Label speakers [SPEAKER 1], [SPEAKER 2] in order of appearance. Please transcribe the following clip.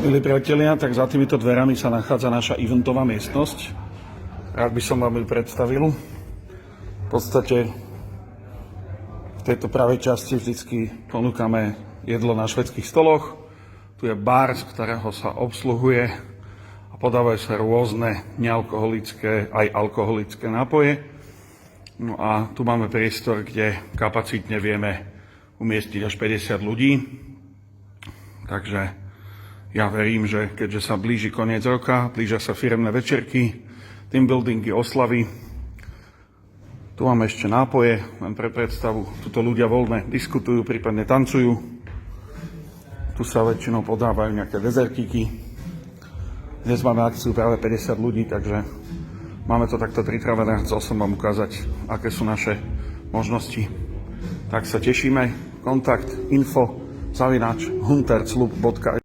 [SPEAKER 1] Milí priatelia, tak za týmito dverami sa nachádza naša eventová miestnosť. Rád by som vám ju predstavil. V podstate v tejto pravej časti vždycky ponúkame jedlo na švédskych stoloch. Tu je bar, z ktorého sa obsluhuje a podávajú sa rôzne nealkoholické aj alkoholické nápoje. No a tu máme priestor, kde kapacitne vieme umiestniť až 50 ľudí. Takže ja verím, že keďže sa blíži koniec roka, blížia sa firemné večerky, team buildingy, oslavy. Tu máme ešte nápoje, len pre predstavu. Tuto ľudia voľne diskutujú, prípadne tancujú. Tu sa väčšinou podávajú nejaké dezertíky. Dnes máme akciu práve 50 ľudí, takže máme to takto pripravené. Chcel som vám ukázať, aké sú naše možnosti. Tak sa tešíme. Kontakt info @hunterclub.sk